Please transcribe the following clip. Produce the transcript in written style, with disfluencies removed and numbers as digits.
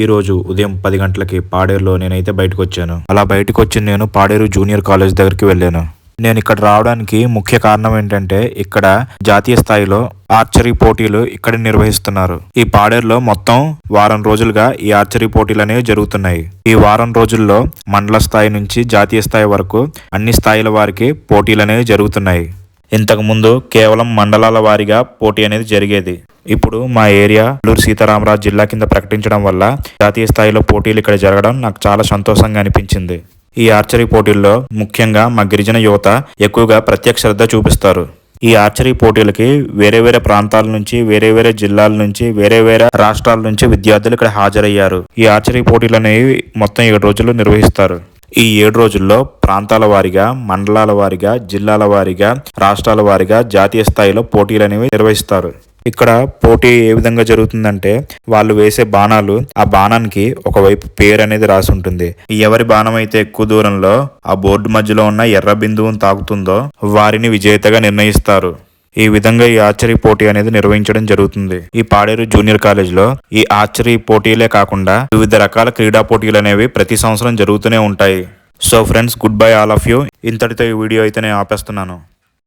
ఈ రోజు ఉదయం 10 గంటలకి పాడేరులో నేనైతే బయటకొచ్చాను. అలా బయటకొచ్చి నేను పాడేరు జూనియర్ కాలేజ్ దగ్గరికి వెళ్ళాను. నేను ఇక్కడ రావడానికి ముఖ్య కారణం ఏంటంటే ఇక్కడ జాతీయ స్థాయిలో ఆర్చరీ పోటీలు ఇక్కడ నిర్వహిస్తున్నారు. ఈ పాడేరులో మొత్తం వారం రోజులుగా ఈ ఆర్చరీ పోటీలు అనేవి జరుగుతున్నాయి. ఈ వారం రోజుల్లో మండల స్థాయి నుంచి జాతీయ స్థాయి వరకు అన్ని స్థాయిల వారికి పోటీలు అనేవి జరుగుతున్నాయి. ఇంతకు ముందు కేవలం మండలాల వారీగా పోటీ అనేది జరిగేది. ఇప్పుడు మా ఏరియా అల్లూరు సీతారామరాజు జిల్లా కింద ప్రకటించడం వల్ల జాతీయ స్థాయిలో పోటీలు ఇక్కడ జరగడం నాకు చాలా సంతోషంగా అనిపించింది. ఈ ఆర్చరీ పోటీల్లో ముఖ్యంగా మా గిరిజన యువత ఎక్కువగా ప్రత్యేక శ్రద్ధ చూపిస్తారు. ఈ ఆర్చరీ పోటీలకి వేరే వేరే ప్రాంతాల నుంచి, వేరే వేరే జిల్లాల నుంచి, వేరే వేరే రాష్ట్రాల నుంచి విద్యార్థులు ఇక్కడ హాజరయ్యారు. ఈ ఆర్చరీ పోటీలు అనేవి మొత్తం 7 రోజులు నిర్వహిస్తారు. ఈ 7 రోజుల్లో ప్రాంతాల వారీగా, మండలాల వారీగా, జిల్లాల వారీగా, రాష్ట్రాల వారీగా జాతీయ స్థాయిలో పోటీలు అనేవి నిర్వహిస్తారు. ఇక్కడ పోటీ ఏ విధంగా జరుగుతుందంటే వాళ్ళు వేసే బాణాలు, ఆ బాణానికి ఒకవైపు పేరు అనేది రాసి ఉంటుంది. ఎవరి బాణం అయితే ఎక్కువ దూరంలో ఆ బోర్డు మధ్యలో ఉన్న ఎర్ర బిందువును తాకుతుందో వారిని విజేతగా నిర్ణయిస్తారు. ఈ విధంగా ఈ ఆర్చరీ పోటీ అనేది నిర్వహించడం జరుగుతుంది. ఈ పాడేరు జూనియర్ కాలేజ్లో ఈ ఆర్చరీ పోటీలే కాకుండా వివిధ రకాల క్రీడా పోటీలు అనేవి ప్రతి సంవత్సరం జరుగుతూనే ఉంటాయి. So friends, good bye all of you. ఇంతటితో ఈ వీడియో అయితే నేను ఆపేస్తున్నాను.